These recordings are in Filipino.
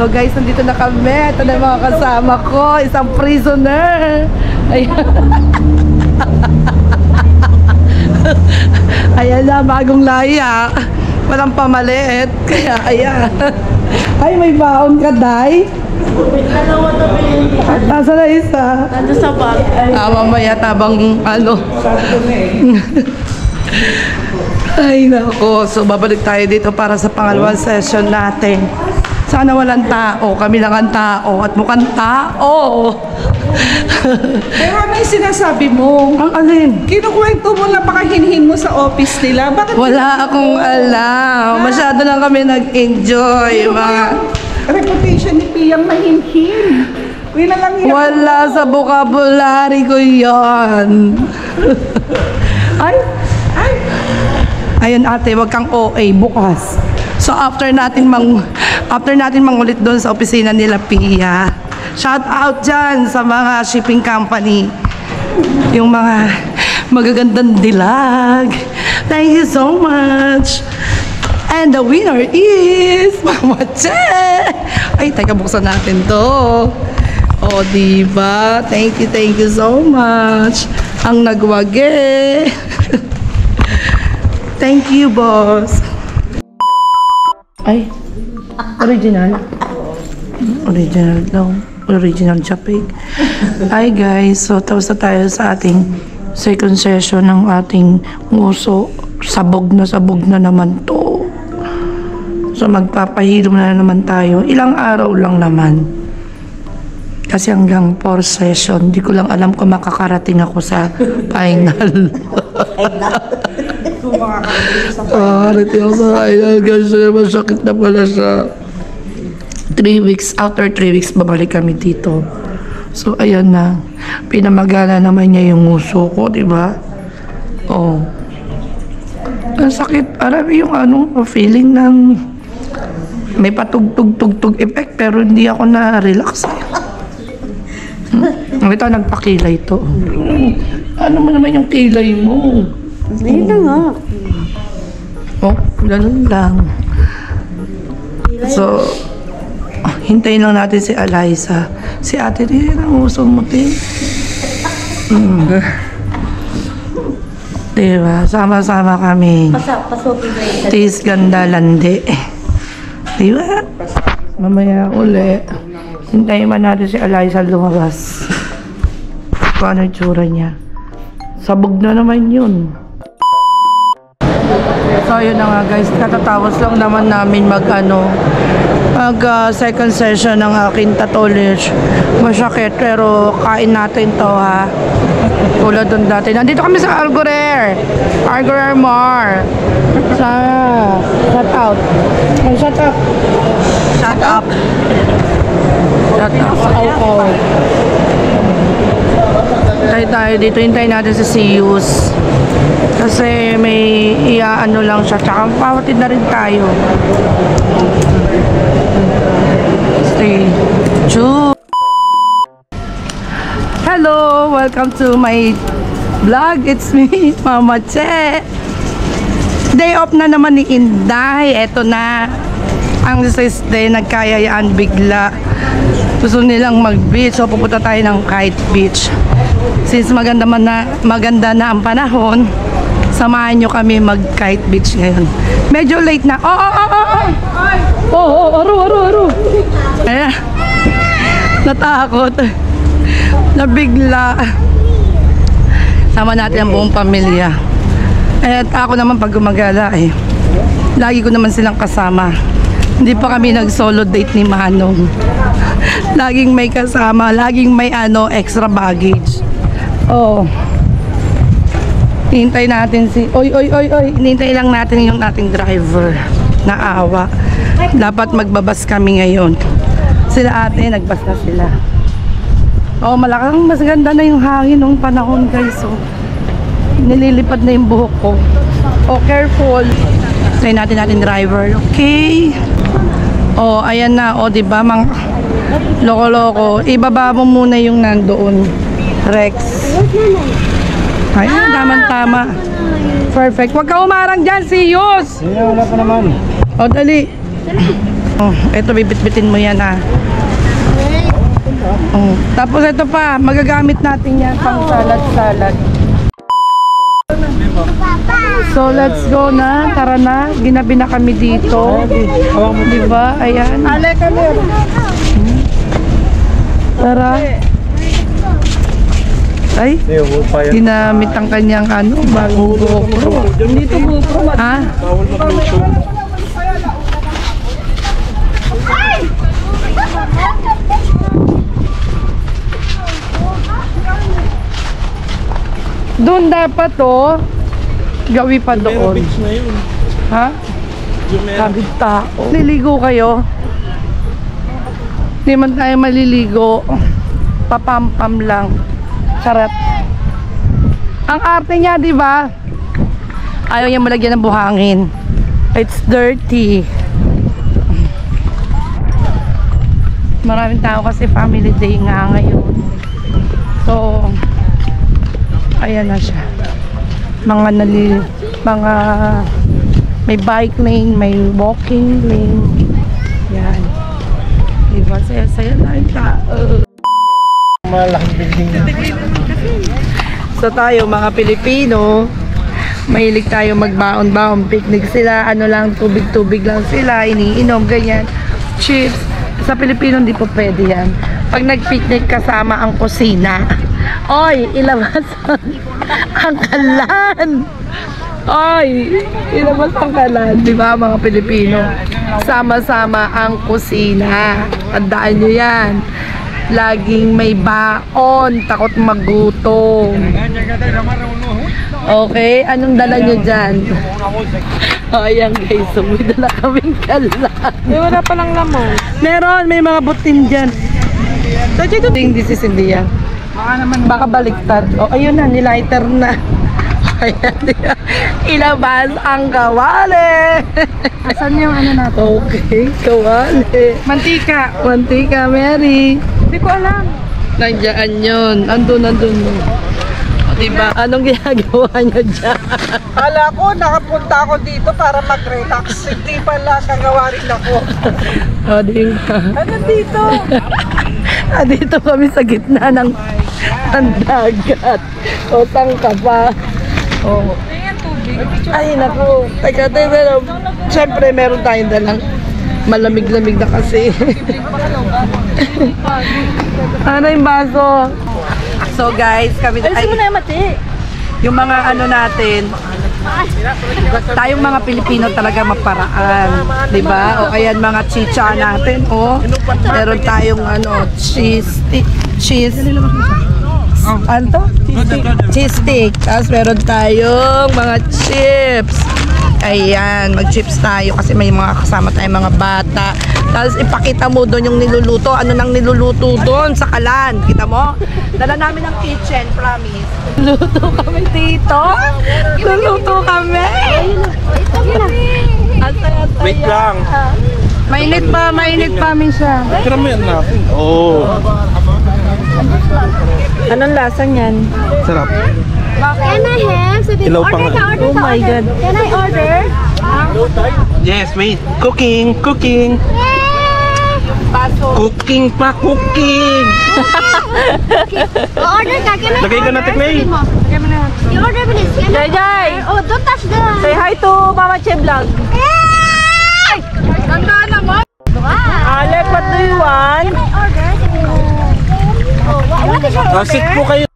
So guys, nandito na kami. Ito na yung mga kasama ko. Isang prisoner. Ayan. Ayan na, bagong laya. Walang pamaliit. Kaya ayan. Ay, may baon ka, Day. Nasa na isa? Nandun sa bag. Mamaya tabang ano. Ay, nako. So, babalik tayo dito para sa pangalawang session natin. Sana walang tao. Kami lang ang tao. At mukhang tao. Pero ano yung sinasabi mo? Ang alin? Kinukwento mo na pakahinhin mo sa office nila. Bakit? Wala akong alam. Masyado lang kami nag-enjoy. Mga... Reputation ni Piyang mahinhin. Wala lang yan. Wala sa vocabulary ko yan. Ay! Ay! Ayun ate, wag kang OA bukas. So after natin mangulit doon sa opisina nila Pia. Shout out dyan sa mga shipping company. Yung mga magagandang dilag. Thank you so much. And the winner is Mama Che. Ay, teka, buksan natin to. O, diba? Thank you so much. Ang nagwagi. Thank you, boss. Ay, original. Original daw. Original Japig. Hi guys, so tapos na tayo sa ating second session ng ating nguso. Sabog na naman to. So magpapahilom na naman tayo. Ilang araw lang naman. Kasi hanggang 4 session. Di ko lang alam kung makakarating ako sa final. Makakarating ako sa final kasi masakit na pala siya. 3 weeks, after 3 weeks, babalik kami dito. So, ayan na. Pinamagana naman niya yung nguso ko, diba? Oh. Ang sakit. Alam yung feeling ng may patugtog-tugtog effect, pero hindi ako na-relax. Ito, nagpakilay to. Ano mo naman yung kilay mo? Hindi na nga. Oh, ganun lang. So, hintayin lang natin si Eliza. Si ate din, ang uso mo, din. Diba? Sama-sama kami. Pasukin na yun. Tis ganda landi. Diba? Mamaya uli. Hintayin man natin si Eliza lumabas. Paano yung tsura niya? Sabog na naman yun. So yun na nga guys, katatapos lang naman namin mag second session ng aking tatolish. Masakit pero kain natin to ha. Tulad doon dati. Nandito kami sa Algurer Mar. Shut out. Shut up. Shut up. Shut up. Tayo dito. Hintayin natin si Siyus. Kasi may iaano lang siya. Tsaka pawatid na rin tayo. Stay tuned. Hello! Welcome to my vlog. It's me, Mama Che. Day off na naman ni Inday. Eto na. Ang sis day, nagkayayaan bigla. Gusto nilang mag-beach. So pupunta tayo ng Kite Beach. Since maganda na ang panahon, samahan nyo kami mag-Kite Beach ngayon. Medyo late na. Aro. Ayan. Natakot. Nabigla. Sama natin ang buong pamilya. At ako naman pag gumagala lagi ko naman silang kasama. Hindi pa kami nag-solo date ni Manong. Laging may kasama, laging may extra baggage. Oh. Hintay natin si... Oy. Hintay lang natin yung ating driver. Naawa. Dapat magbabas kami ngayon. Sila ate, nagbas na sila. Oh, malakang mas ganda na yung hangin ng panahon guys. Oh. Nililipad na yung buhok ko. Oh, careful. Try natin driver. Okay. Oh, ayan na. Oh, diba? Loko-loko. Ibaba mo muna yung nandoon. Rex. Ayan, tama. Perfect. Huwag ka umarang dyan, Siyos! Wala pa naman. O, dali. Oh, ito bibit-bitin mo yan ah. Oh. Tapos ito pa, magagamit natin yan pang salad-salad. So let's go na, tara na. Ginabi na kami dito. Diba? Ayan. Tara. Ay, ginamit ang kanyang bagong GoPro. Dito GoPro. Ha? Doon dapat gawi pa doon. Ha? Kabit tao. Liligo kayo? Hindi man tayo maliligo. Papampam lang. Charot. Ang arte niya, di ba? Ayaw niya malagyan ng buhangin. It's dirty. Maraming tao kasi family day nga ngayon. So, ayan na siya. Mga may bike lane, may walking lane. Yan. Diba? Saya-saya na yung tao. Malaking building. So tayo mga Pilipino, mahilig tayo magbaon-baon, picnic sila, lang, tubig-tubig lang sila, iniinom, ganyan, chips. Sa Pilipino hindi po pwede yan. Pag nag-picnic kasama ang kusina, oy, ilabas ang kalan. Oy, ilabas ang kalan, di ba mga Pilipino? Sama-sama ang kusina. Tandaan nyo yan. Laging may baon, takot magutom. Okay, anong dala nyo dyan? Ayan guys, so may dala kaming kalan. Wala palang lamang. Meron, may mga butin dyan. So, this is hindi yan. Baka baliktad. O, ayun na, nilighter na. Ayan, ilabas ang kawali. Asan yung natin? Okay, kawali. Mantika. Mantika, Mary. Hindi ko alam. Nandiyan yun. Andun. O, diba? Anong ginagawa nyo dyan? Kala ko, nakapunta ako dito para mag-relax. Hindi pala, kagawa rin ako. O, di ba? Ano dito? Dito kami sa gitna ng dagat. O, tangka pa. O. Ay, naku. Teka. Siyempre, meron tayong dalang malamig-lamig na kasi. Ano yung baso? So guys, kami Alisin mo na yung mati. yung mga natin, tayong mga Pilipino talaga maparaan, 'di ba? O ayan mga chicha natin, meron tayong cheese. Ano to? Cheese stick. Tapos meron tayong mga chips. Ayan, mag-chips tayo kasi may mga kasama tayong mga bata. Tapos ipakita mo doon yung niluluto. Ano nang niluluto doon sa kalan? Kita mo? Dala namin ang kitchen, promise. Luto kami dito. Luluto kami. Wait lang. Mainit pa minsan. Tira mo yan natin. Oh. Anong lasa niyan? Sarap. Can I have? So Ilaw pa nga. Oh my God. Can I order? Yes, wait. Cooking. Yay! Cooking pa, cooking. Order ka. Can I Lagay ko na, order? Tikmay. You order please. Can I Jai! order? Oh, don't touch the... Say hi to Mama Che Vlog. Yay! Tandaan naman. Wow. Alec, what do you want? Can I order? Oh, what is your order? Sit po kayo.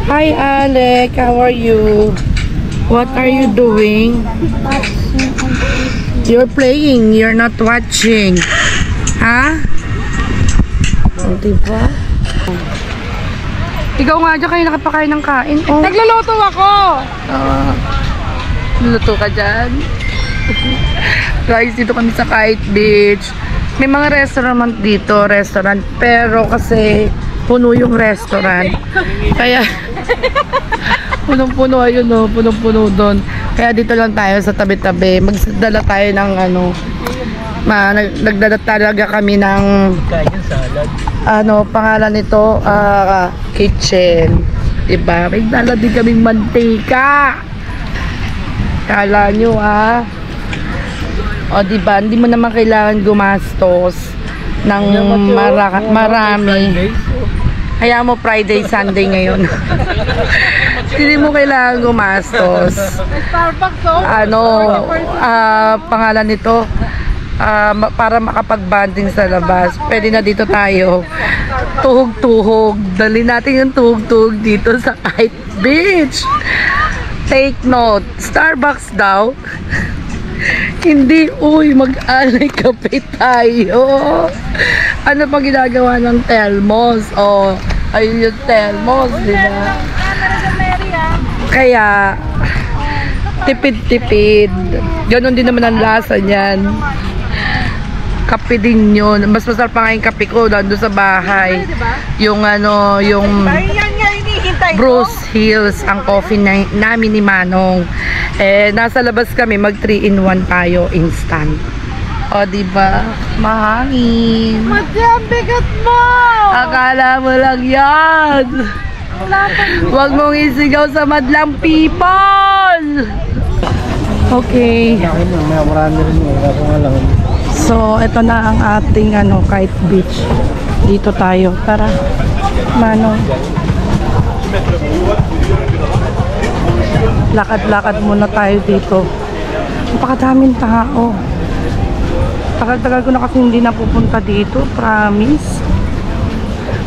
Hi Alec, how are you? What are you doing? You're playing, you're not watching. Ha? Diba? Ikaw nga dyan kayo nakapakain ng kain. Oh. Nagluluto ako. Luto ka dyan. Guys, dito kami sa Kite Beach. May mga restaurant dito, pero kasi puno yung restaurant. Kaya punong-puno, ayun o, punong-puno doon. Kaya dito lang tayo sa tabi-tabi. Magdala tayo ng nagdala talaga kami ng pangalan nito, kitchen. Diba? May dala din kaming mantika. Kala nyo o diba, hindi mo naman kailangan gumastos ng marami. Kaya mo Friday, Sunday ngayon. Hindi mo kailangan gumastos. Pangalan nito, para makapag-banding sa labas. Pwede na dito tayo. Tuhog-tuhog. Dali natin yung tuhog-tuhog dito sa Kite Beach. Take note, Starbucks daw. Hindi, mag-alay kape tayo. Ano pa ginagawa ng Telmos? Ayun yung Telmos, di ba? Kaya, tipid-tipid. Ganon din naman ang lasa niyan. Kape din yun. Mas masarap pa nga yung kape ko doon sa bahay. Yung Bruce Hills, ang coffee namin ni Manong. Nasa labas kami, mag 3-in-1 tayo, instant. O, diba? Mahangin. Madyan, bigat mo! Akala mo lang yan. Huwag mong isigaw sa madlang people. Okay. So, ito na ang ating Kite Beach. Dito tayo. Tara, Manong. Lakad-lakad muna tayo dito. Napakadaming tao. Tagal-tagal ko na kasi hindi napupunta dito. Promise.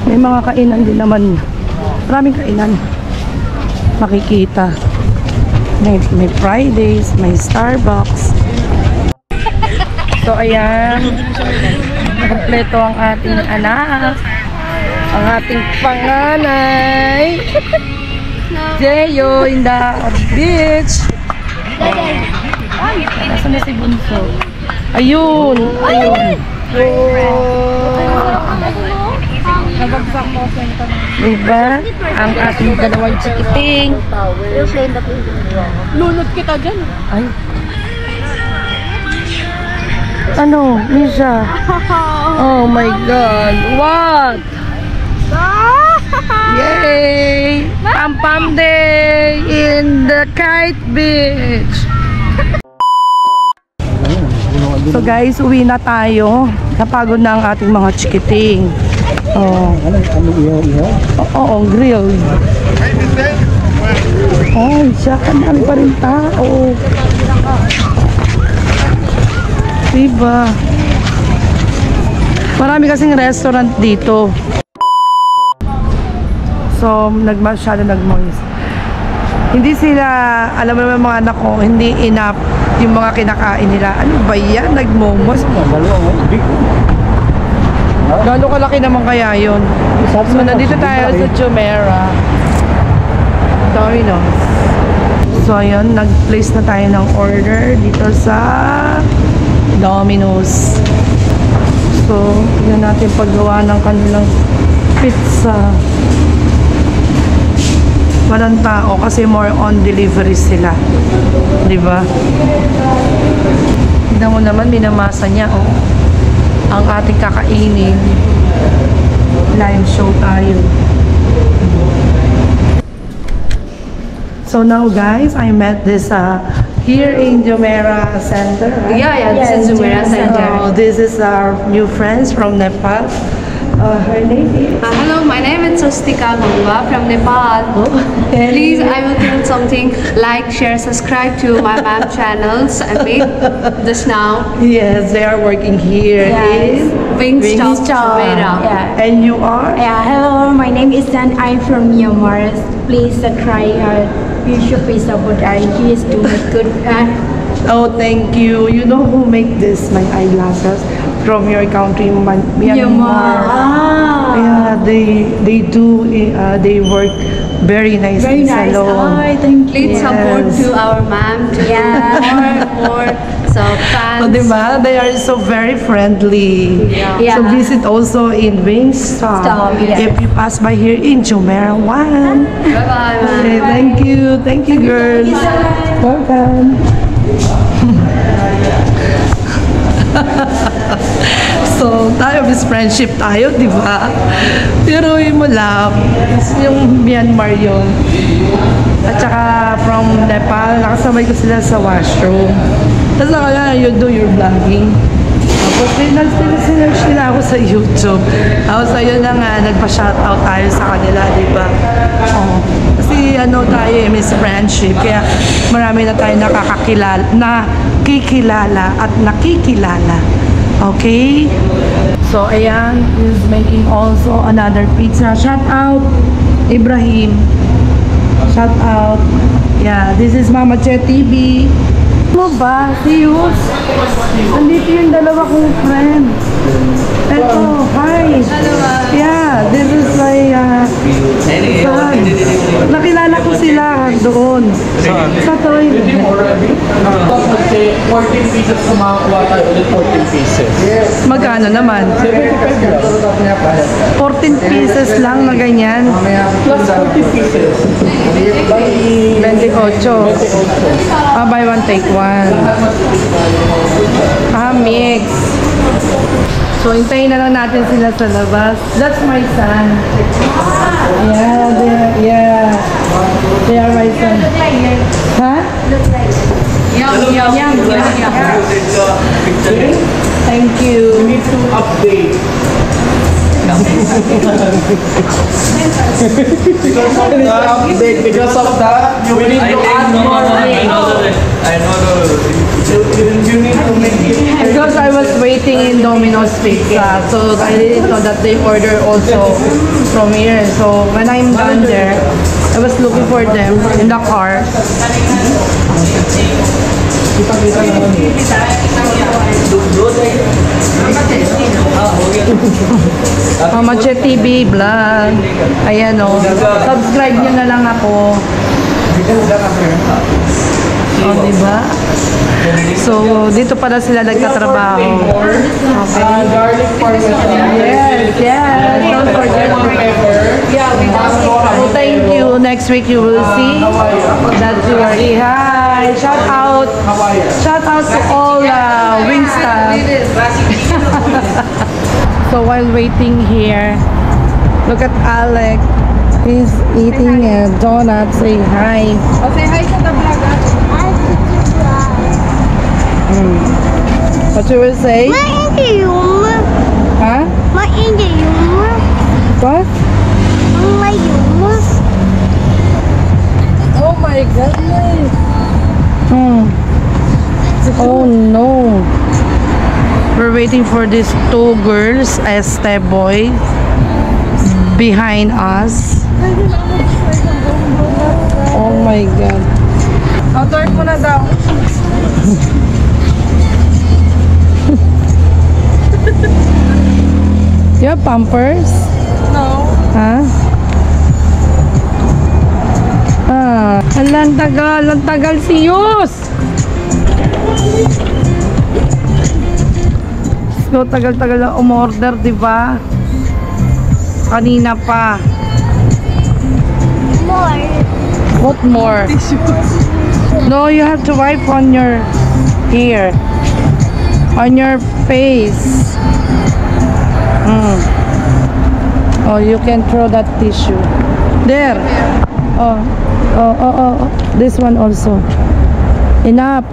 May mga kainan din naman. Maraming kainan. Makikita. May Fridays, may Starbucks. So, ayan. Kompleto ang ating anak. Ang ating panganay. Jeyo in the beach. Nasaan na si Bunso? Ayun. Diba? Ang ating dalawang chikiting. Lunod kita dyan. Ay. Misha? Oh my God. What? Yay! Pam day in the Kite Beach. So guys, uwi na tayo. Napagod na ang ating mga chikiting. Oo, grill. Ay, siya kanami pa rin tao. Diba? Marami kasing restaurant dito. So, masyado nag-moist. Hindi sila, alam mo naman mga anak ko, hindi enough yung mga kinakain nila. Ano ba yan? Nag-momos. Gano'n kalaki naman kaya yun. So, nandito tayo sa Jumeirah. Domino's. So, ayun, nag-place na tayo ng order dito sa Domino's. So, yun natin paggawa ng kanilang pizza. Walang tao kasi more on delivery sila. Diba? Tignan mo naman, minamasa niya. Ang ating kakainin. Live show tayo. So now guys, I met this here in Jumeirah Center. Right? Yeah, this is Jumeirah Center. So this is our new friends from Nepal. Her name is? Hello, my name is Swastika Ganga from Nepal. Please, I will tell something. Like, share, subscribe to my ma'am channels I made just now. Yes, they are working here in Wingstop Jumeirah. Yeah. And you are? Yeah, hello, my name is Dan. I'm from Myanmar. Please try her YouTube pizza, but he is doing good. Oh, thank you. You know who make this, my eyeglasses? From your country, Myanmar. Yeah, they do. They work very nice Very in nice. salon. Oh, thank you. Please support to our ma'am to more So fans. So, diba? They are so very friendly. Yeah. So, visit also in Wingstop. Stop, yes. If you pass by here in Jumeirah 1. Bye-bye. Okay, thank you. Thank you, girls. Welcome. So, tayo, Miss Friendship tayo, di ba? Pero mo lang, yung Myanmar yun. At saka from Nepal, nakasabay ko sila sa washroom. Tapos nakala, you do your vlogging. Tapos sinerch nila ako sa YouTube. Tapos ayun na nga, nagpa-shoutout tayo sa kanila, di ba? Oh. Kasi ano tayo Miss Friendship, kaya marami na tayo nakikilala at nakikilala. Okay? So, ayan, is making also another pizza. Shout out, Ibrahim. Shout out. Yeah, this is Mama Che TV. Ano ba? Serious? Andito yung dalawa kong friend. Eto, hi. Yeah, this is my son. Nakilala ko sila doon. Sa toy. 14 pieces kumakuha tayo ulit 14 pieces. Magkano naman? 14 pieces lang na ganyan. Plus 40 pieces. 28. Buy one, take one. Mix. So, hintayin na lang natin sila sa labas. That's my son. Yeah. They are my son. Ha? Yum. Thank you. We need to update. Because of that, we need to add more rings. You need to make it. Because I was waiting in Domino's Pizza, so I didn't know that they order also from here. So when I'm done there, I was looking for them in the car. Mama Che TV vlog. Ayan o. Subscribe nyo na lang ako. O, diba? So, dito pala sila nagtatrabaho. Okay. Garlic parmesan. Yes. Don't forget. So, thank you. Next week you will see that you are here. Hi. Shout out. Shout out to all Wingstop. So, while waiting here, look at Alec. He's eating a donut. Say hi. O, say hi to the vlog. What you will say? Huh? What? Oh my goodness. Oh no. We're waiting for these two girls, Este boy, behind us. Oh my god. Outdoor mo na daw. You have Pampers? No. Ha? Ang tagal siyos! So, tagal-tagal na umorder, di ba? Kanina pa. More. What more? No, you have to wipe on your here. On your face. Oh, you can throw that tissue. There. Oh. This one also. Enough.